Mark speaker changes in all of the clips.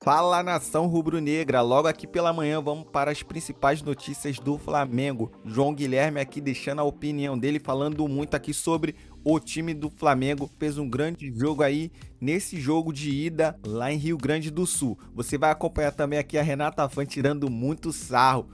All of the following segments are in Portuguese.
Speaker 1: Fala, nação rubro-negra, logo aqui pela manhã vamos para as principais notícias do Flamengo. João Guilherme aqui deixando a opinião dele, falando muito aqui sobre o time do Flamengo. Fez um grande jogo aí nesse jogo de ida lá em Rio Grande do Sul. Você vai acompanhar também aqui a Renata Fã tirando muito sarro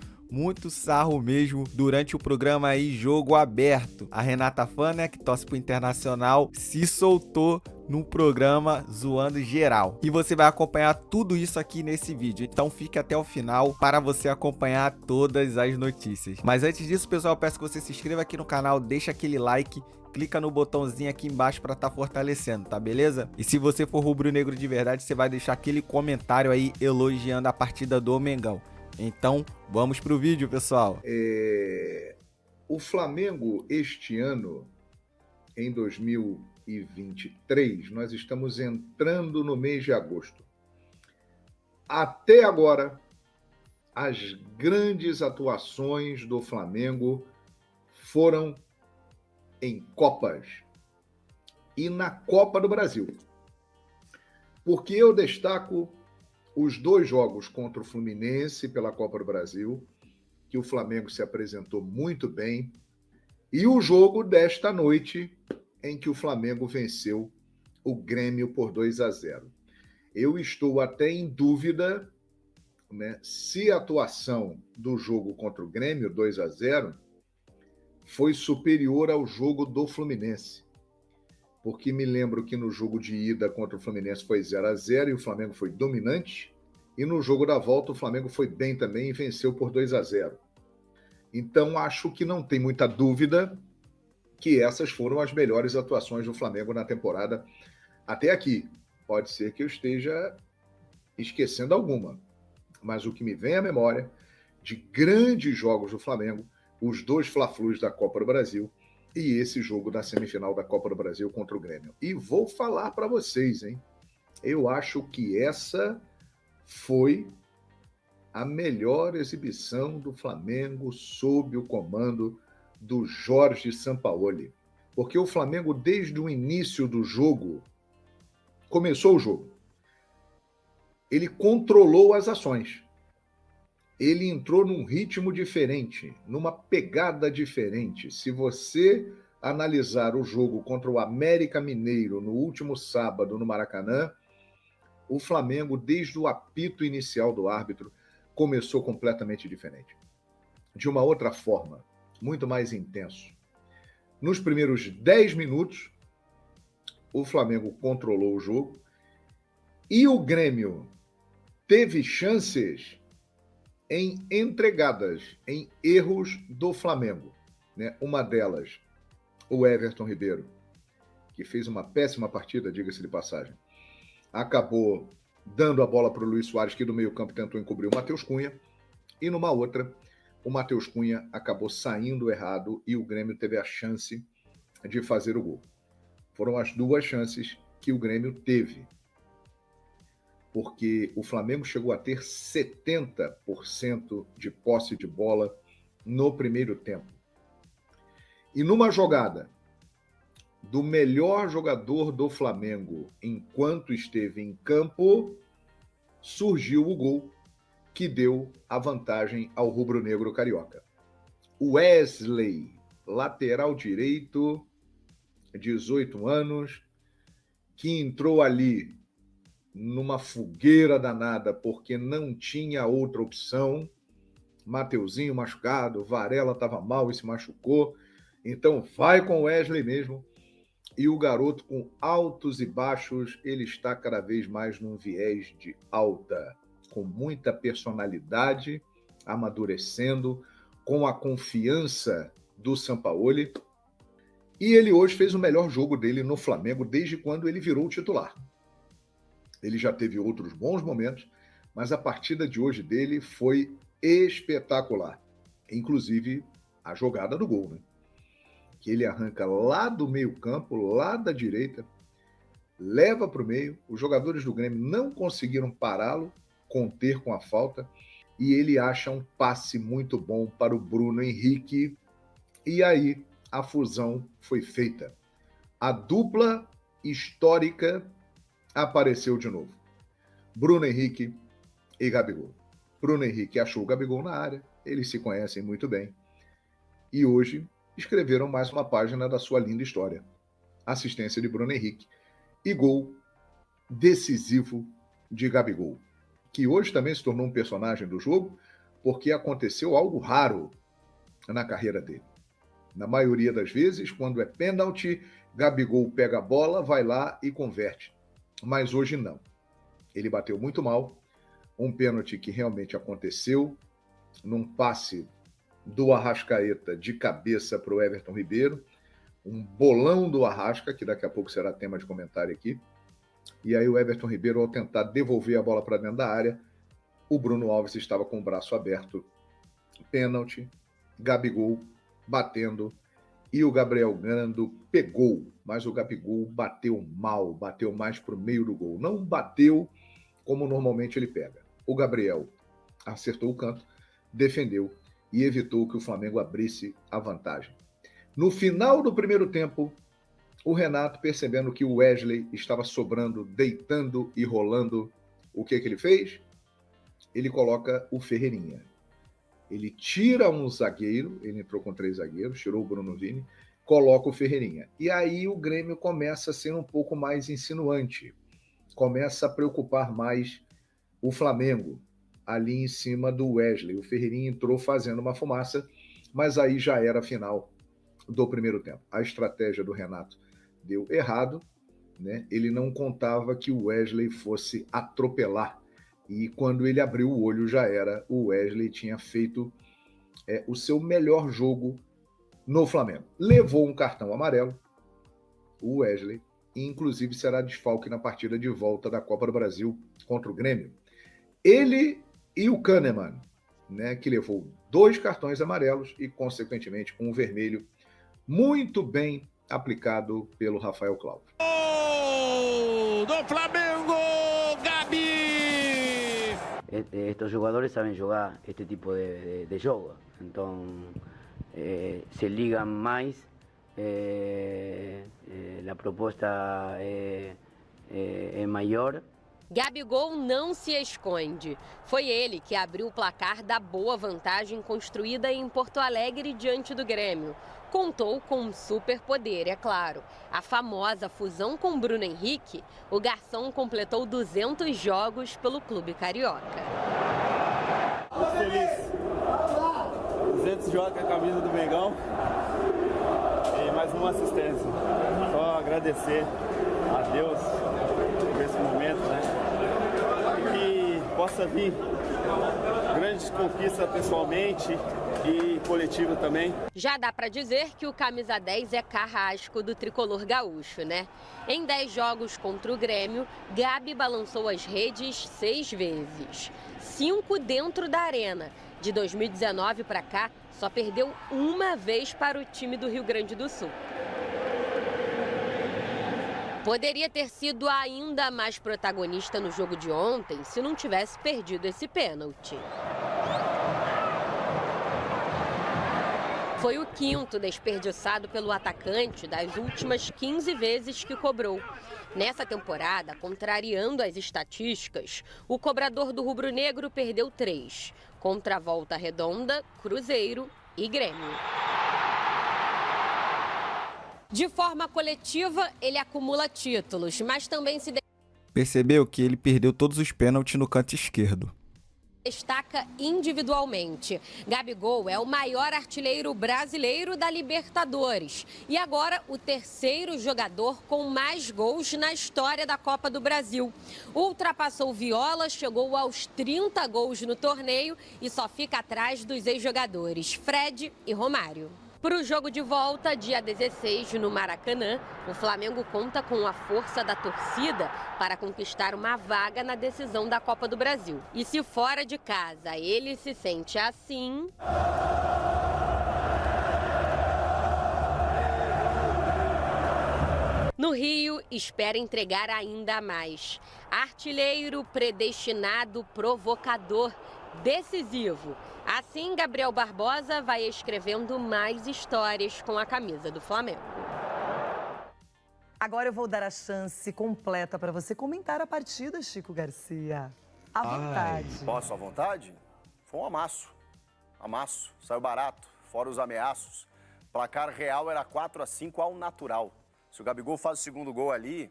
Speaker 1: mesmo durante o programa aí Jogo Aberto. A Renata Fã, né, que torce pro Internacional, se soltou no programa zoando geral. E você vai acompanhar tudo isso aqui nesse vídeo. Então fique até o final para você acompanhar todas as notícias. Mas antes disso, pessoal, eu peço que você se inscreva aqui no canal, deixa aquele like, clica no botãozinho aqui embaixo para estar fortalecendo, tá beleza? E se você for rubro-negro de verdade, você vai deixar aquele comentário aí elogiando a partida do Mengão. Então, vamos pro vídeo, pessoal.
Speaker 2: O Flamengo, este ano, em 2023, nós estamos entrando no mês de agosto. Até agora, as grandes atuações do Flamengo foram em Copas e na Copa do Brasil. Porque eu destaco os dois jogos contra o Fluminense pela Copa do Brasil, que o Flamengo se apresentou muito bem, e o jogo desta noite, em que o Flamengo venceu o Grêmio por 2-0. Eu estou até em dúvida, né, se a atuação do jogo contra o Grêmio, 2-0, foi superior ao jogo do Fluminense. Porque me lembro que no jogo de ida contra o Fluminense foi 0-0 e o Flamengo foi dominante, e no jogo da volta o Flamengo foi bem também e venceu por 2-0. Então acho que não tem muita dúvida que essas foram as melhores atuações do Flamengo na temporada até aqui. Pode ser que eu esteja esquecendo alguma, mas o que me vem à memória de grandes jogos do Flamengo, os dois Fla-Flus da Copa do Brasil e esse jogo da semifinal da Copa do Brasil contra o Grêmio. E vou falar para vocês, hein? Eu acho que essa foi a melhor exibição do Flamengo sob o comando do Jorge Sampaoli. Porque o Flamengo, desde o início do jogo, começou o jogo, ele controlou as ações. Ele entrou num ritmo diferente, numa pegada diferente. Se você analisar o jogo contra o América Mineiro no último sábado no Maracanã, o Flamengo, desde o apito inicial do árbitro, começou completamente diferente. De uma outra forma, muito mais intenso. Nos primeiros 10 minutos, o Flamengo controlou o jogo e o Grêmio teve chances entregadas, em erros do Flamengo. Né? Uma delas, o Everton Ribeiro, que fez uma péssima partida, diga-se de passagem, acabou dando a bola para o Luiz Soares, que do meio-campo tentou encobrir o Matheus Cunha, e numa outra, o Matheus Cunha acabou saindo errado e o Grêmio teve a chance de fazer o gol. Foram as duas chances que o Grêmio teve, porque o Flamengo chegou a ter 70% de posse de bola no primeiro tempo. E numa jogada do melhor jogador do Flamengo enquanto esteve em campo, surgiu o gol que deu a vantagem ao rubro-negro carioca. Wesley, lateral direito, 18 anos, que entrou ali numa fogueira danada porque não tinha outra opção. Mateuzinho machucado, Varela estava mal e se machucou, então vai com o Wesley mesmo. E o garoto, com altos e baixos, ele está cada vez mais num viés de alta, com muita personalidade, amadurecendo, com a confiança do Sampaoli. E ele hoje fez o melhor jogo dele no Flamengo desde quando ele virou titular. Ele já teve outros bons momentos, mas a partida de hoje dele foi espetacular. Inclusive a jogada do gol, né? Que ele arranca lá do meio-campo, lá da direita, leva para o meio. Os jogadores do Grêmio não conseguiram pará-lo, conter com a falta, e ele acha um passe muito bom para o Bruno Henrique. E aí a fusão foi feita. A dupla histórica apareceu de novo. Bruno Henrique e Gabigol. Bruno Henrique achou o Gabigol na área, eles se conhecem muito bem. E hoje escreveram mais uma página da sua linda história. Assistência de Bruno Henrique e gol decisivo de Gabigol, que hoje também se tornou um personagem do jogo, porque aconteceu algo raro na carreira dele. Na maioria das vezes, quando é pênalti, Gabigol pega a bola, vai lá e converte. Mas hoje não. Ele bateu muito mal, um pênalti que realmente aconteceu, num passe do Arrascaeta de cabeça para o Everton Ribeiro, um bolão do Arrasca, que daqui a pouco será tema de comentário aqui, e aí o Everton Ribeiro, ao tentar devolver a bola para dentro da área, o Bruno Alves estava com o braço aberto, pênalti, Gabigol batendo, e o Gabriel Grando pegou, mas o Gabigol bateu mal, bateu mais para o meio do gol, não bateu como normalmente ele pega. O Gabriel acertou o canto, defendeu e evitou que o Flamengo abrisse a vantagem. No final do primeiro tempo, o Renato, percebendo que o Wesley estava sobrando, deitando e rolando, o que ele fez? Ele coloca o Ferreirinha. Ele tira um zagueiro, ele entrou com 3 zagueiros, tirou o Bruno Vini, coloca o Ferreirinha. E aí o Grêmio começa a ser um pouco mais insinuante, começa a preocupar mais o Flamengo, ali em cima do Wesley. O Ferreirinha entrou fazendo uma fumaça, mas aí já era a final do primeiro tempo. A estratégia do Renato deu errado, né? Ele não contava que o Wesley fosse atropelar, e quando ele abriu o olho já era, o Wesley tinha feito o seu melhor jogo no Flamengo. Levou um cartão amarelo, o Wesley, e inclusive será desfalque na partida de volta da Copa do Brasil contra o Grêmio. Ele e o Kahneman, né, que levou 2 cartões amarelos e, consequentemente, um vermelho, muito bem aplicado pelo Rafael Claudio.
Speaker 3: ¡Oh! ¡Do Flamengo! ¡Gabi!
Speaker 4: Estos jugadores saben jugar este tipo de juego, entonces se ligan más, la proposta é maior.
Speaker 5: Gabigol não se esconde. Foi ele que abriu o placar da boa vantagem construída em Porto Alegre diante do Grêmio. Contou com um superpoder, é claro. A famosa fusão com Bruno Henrique, o garçom completou 200 jogos pelo clube carioca.
Speaker 6: Muito feliz. 200 jogos com a camisa do Mengão e mais uma assistência. Só agradecer a Deus por esse momento, né? Que possa vir grandes conquistas pessoalmente e coletivo também.
Speaker 5: Já dá para dizer que o camisa 10 é carrasco do tricolor gaúcho, né? Em 10 jogos contra o Grêmio, Gabi balançou as redes 6 vezes. 5 dentro da arena. De 2019 para cá, só perdeu uma vez para o time do Rio Grande do Sul. Poderia ter sido ainda mais protagonista no jogo de ontem se não tivesse perdido esse pênalti. Foi o 5º desperdiçado pelo atacante das últimas 15 vezes que cobrou. Nessa temporada, contrariando as estatísticas, o cobrador do rubro-negro perdeu 3, contra a Volta Redonda, Cruzeiro e Grêmio. De forma coletiva, ele acumula títulos, mas também se
Speaker 1: Percebeu que ele perdeu todos os pênaltis no canto esquerdo.
Speaker 5: destaca individualmente. Gabigol é o maior artilheiro brasileiro da Libertadores e agora o 3º jogador com mais gols na história da Copa do Brasil. Ultrapassou Viola, chegou aos 30 gols no torneio e só fica atrás dos ex-jogadores Fred e Romário. Para o jogo de volta, dia 16, no Maracanã, o Flamengo conta com a força da torcida para conquistar uma vaga na decisão da Copa do Brasil. E se fora de casa ele se sente assim... No Rio, espera entregar ainda mais. Artilheiro, predestinado, provocador, decisivo. Assim, Gabriel Barbosa vai escrevendo mais histórias com a camisa do Flamengo.
Speaker 7: Agora eu vou dar a chance completa para você comentar a partida, Chico Garcia. À vontade.
Speaker 8: Posso à vontade? Foi um amasso. Amasso. Saiu barato. Fora os ameaços. Placar real era 4-5 ao natural. Se o Gabigol faz o segundo gol ali,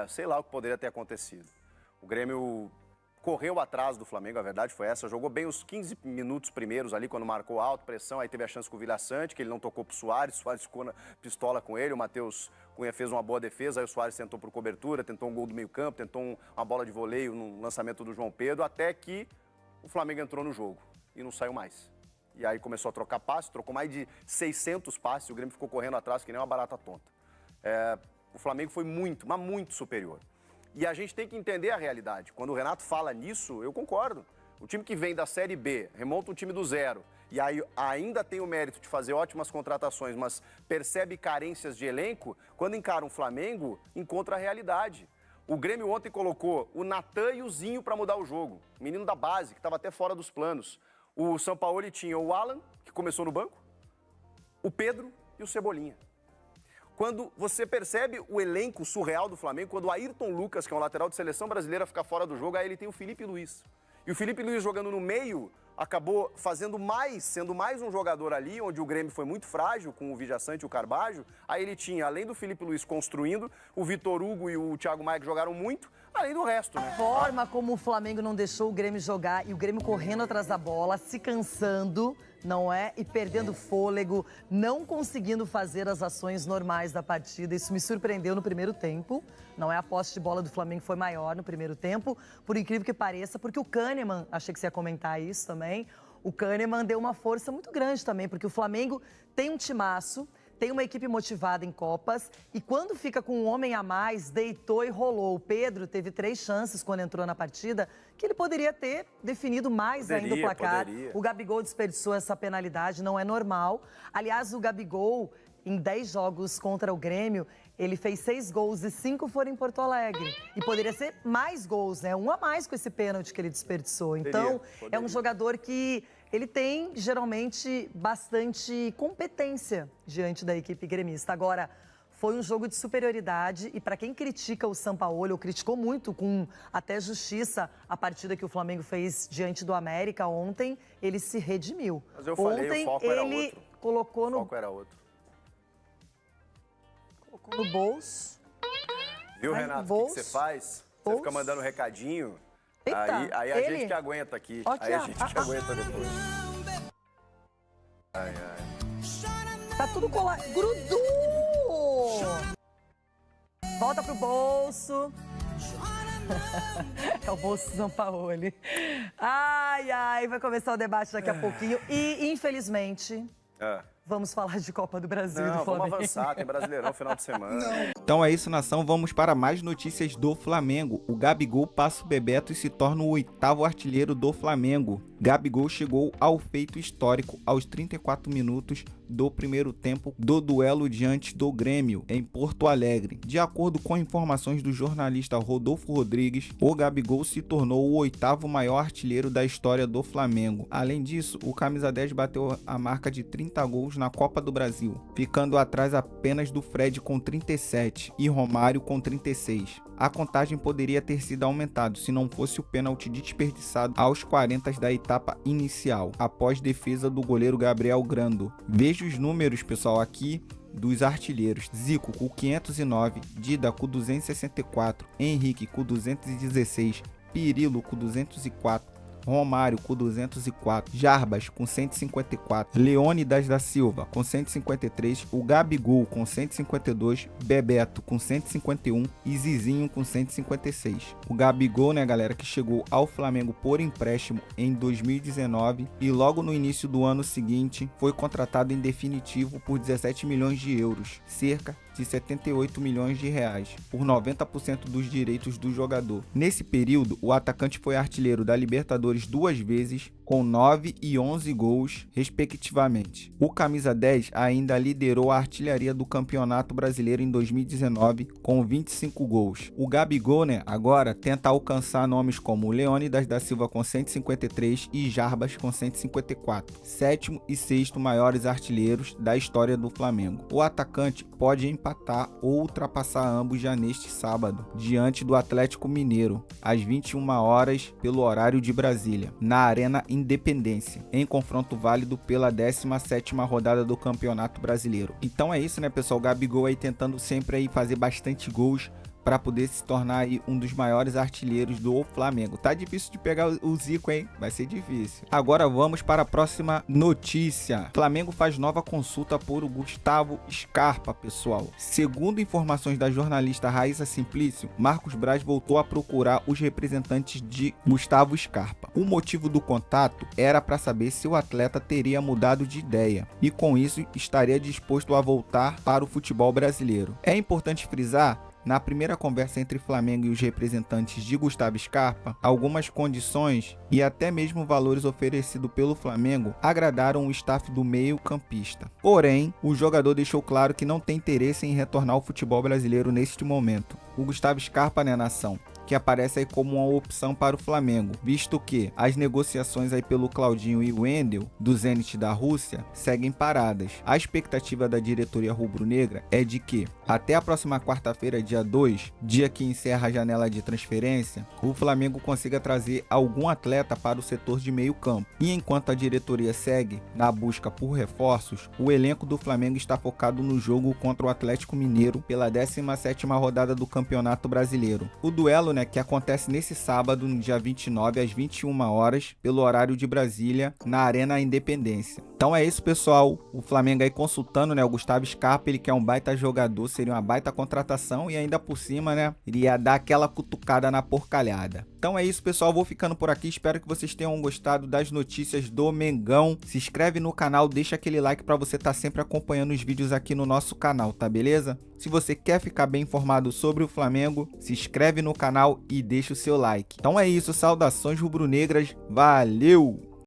Speaker 8: sei lá o que poderia ter acontecido. O Grêmio correu atrás do Flamengo, a verdade foi essa. Jogou bem os 15 minutos primeiros ali, quando marcou alto, pressão. Aí teve a chance com o Vila Sante, que ele não tocou pro Soares. O Soares ficou na pistola com ele. O Matheus Cunha fez uma boa defesa. Aí o Soares tentou por cobertura, tentou um gol do meio campo, tentou uma bola de voleio no lançamento do João Pedro, até que o Flamengo entrou no jogo e não saiu mais. E aí começou a trocar passes, trocou mais de 600 passes. O Grêmio ficou correndo atrás que nem uma barata tonta. O Flamengo foi muito, mas muito superior. E a gente tem que entender a realidade. Quando o Renato fala nisso, eu concordo. O time que vem da Série B, remonta um time do zero, e aí ainda tem o mérito de fazer ótimas contratações, mas percebe carências de elenco, quando encara um Flamengo, encontra a realidade. O Grêmio ontem colocou o Natan e o Zinho para mudar o jogo. Menino da base, que estava até fora dos planos. O Sampaoli tinha o Alan, que começou no banco, o Pedro e o Cebolinha. Quando você percebe o elenco surreal do Flamengo, quando o Ayrton Lucas, que é um lateral de seleção brasileira, fica fora do jogo, aí ele tem o Felipe Luiz. E o Felipe Luiz jogando no meio, acabou sendo mais um jogador ali, onde o Grêmio foi muito frágil, com o Vijaçante e o Carbajo. Aí ele tinha, além do Felipe Luiz construindo, o Vitor Hugo e o Thiago Maia que jogaram muito, além do resto, né?
Speaker 7: A forma como o Flamengo não deixou o Grêmio jogar e o Grêmio correndo atrás da bola, se cansando, não é? E perdendo fôlego, não conseguindo fazer as ações normais da partida. Isso me surpreendeu no primeiro tempo. Não é? A posse de bola do Flamengo foi maior no primeiro tempo, por incrível que pareça, porque o Kahneman, achei que você ia comentar isso também, o Kahneman deu uma força muito grande também, porque o Flamengo tem um timaço, tem uma equipe motivada em Copas e quando fica com um homem a mais, deitou e rolou. O Pedro teve 3 chances quando entrou na partida, que ele poderia ter definido mais ainda o placar. O Gabigol desperdiçou essa penalidade, não é normal. Aliás, o Gabigol, em 10 jogos contra o Grêmio, ele fez 6 gols e 5 foram em Porto Alegre. E poderia ser mais gols, né? 1 a mais com esse pênalti que ele desperdiçou. Então, é um jogador que ele tem, geralmente, bastante competência diante da equipe gremista. Agora, foi um jogo de superioridade e para quem critica o Sampaoli, ou criticou muito, com até justiça, a partida que o Flamengo fez diante do América ontem, ele se redimiu.
Speaker 8: Mas eu falei,
Speaker 7: ontem,
Speaker 8: o foco era
Speaker 7: ele
Speaker 8: outro.
Speaker 7: colocou
Speaker 8: O foco era outro.
Speaker 7: no bolso.
Speaker 8: Viu,
Speaker 7: Ai,
Speaker 8: Renato, o
Speaker 7: bolso,
Speaker 8: que você faz?
Speaker 7: bolso.
Speaker 8: Você fica mandando recadinho,
Speaker 7: Eita,
Speaker 8: aí a
Speaker 7: ele?
Speaker 8: gente que aguenta aqui.
Speaker 7: Aqui,
Speaker 8: Aí a
Speaker 7: ó.
Speaker 8: gente que aguenta depois. Ai, ai.
Speaker 7: Tá tudo colado. Grudou! Volta pro bolso. É o bolso do Sampaoli. Ai, ai, vai começar o debate daqui a pouquinho. E, infelizmente, vamos falar de Copa do Brasil e do
Speaker 8: Não,
Speaker 7: Flamengo.
Speaker 8: vamos avançar, tem Brasileirão final de semana.
Speaker 1: Então é isso, nação. Vamos para mais notícias do Flamengo. O Gabigol passa o Bebeto e se torna o 8º artilheiro do Flamengo. Gabigol chegou ao feito histórico aos 34 minutos do primeiro tempo do duelo diante do Grêmio, em Porto Alegre. De acordo com informações do jornalista Rodolfo Rodrigues, o Gabigol se tornou o 8º maior artilheiro da história do Flamengo. Além disso, o camisa 10 bateu a marca de 30 gols na Copa do Brasil, ficando atrás apenas do Fred com 37 e Romário com 36. A contagem poderia ter sido aumentada se não fosse o pênalti desperdiçado aos 40 da etapa inicial, após defesa do goleiro Gabriel Grando. Veja os números, pessoal, aqui dos artilheiros. Zico com 509, Dida com 264, Henrique com 216, Pirilo com 204, Romário com 204, Jarbas com 154, Leônidas da Silva com 153, o Gabigol com 152, Bebeto com 151 e Zizinho com 156. O Gabigol, né, galera, que chegou ao Flamengo por empréstimo em 2019 e logo no início do ano seguinte foi contratado em definitivo por 17 milhões de euros, cerca de 78 milhões de reais, por 90% dos direitos do jogador. Nesse período, o atacante foi artilheiro da Libertadores 2 vezes, com 9 e 11 gols, respectivamente. O camisa 10 ainda liderou a artilharia do Campeonato Brasileiro em 2019, com 25 gols. O Gabigol, né, agora tenta alcançar nomes como Leônidas da Silva com 153 e Jarbas com 154, sétimo e sexto maiores artilheiros da história do Flamengo. O atacante pode empatar ou ultrapassar ambos já neste sábado, diante do Atlético Mineiro, às 21 horas pelo horário de Brasília, na Arena Independência, em confronto válido pela 17ª rodada do Campeonato Brasileiro. Então é isso, né, pessoal? O Gabigol aí tentando sempre aí fazer bastante gols para poder se tornar aí um dos maiores artilheiros do Flamengo. Tá difícil de pegar o Zico, hein? Vai ser difícil. Agora vamos para a próxima notícia. Flamengo faz nova consulta por Gustavo Scarpa, pessoal. Segundo informações da jornalista Raíssa Simplício, Marcos Braz voltou a procurar os representantes de Gustavo Scarpa. O motivo do contato era para saber se o atleta teria mudado de ideia e com isso estaria disposto a voltar para o futebol brasileiro. É importante frisar, na primeira conversa entre Flamengo e os representantes de Gustavo Scarpa, algumas condições e até mesmo valores oferecidos pelo Flamengo agradaram o staff do meio-campista. Porém, o jogador deixou claro que não tem interesse em retornar ao futebol brasileiro neste momento. O Gustavo Scarpa, né, nação, que aparece aí como uma opção para o Flamengo, visto que as negociações aí pelo Claudinho e o Wendel, do Zenit da Rússia, seguem paradas. A expectativa da diretoria rubro-negra é de que, até a próxima quarta-feira, dia 2, dia que encerra a janela de transferência, o Flamengo consiga trazer algum atleta para o setor de meio campo. E enquanto a diretoria segue na busca por reforços, o elenco do Flamengo está focado no jogo contra o Atlético Mineiro pela 17ª rodada do Campeonato Brasileiro. O duelo, que acontece nesse sábado, no dia 29, às 21 horas, pelo horário de Brasília, na Arena Independência. Então é isso, pessoal. O Flamengo aí consultando, o Gustavo Scarpa, ele que é um baita jogador, seria uma baita contratação e ainda por cima, iria dar aquela cutucada na porcalhada. Então é isso, pessoal. Vou ficando por aqui. Espero que vocês tenham gostado das notícias do Mengão. Se inscreve no canal, deixa aquele like para você estar sempre acompanhando os vídeos aqui no nosso canal, tá beleza? Se você quer ficar bem informado sobre o Flamengo, se inscreve no canal e deixa o seu like. Então é isso, saudações rubro-negras, valeu!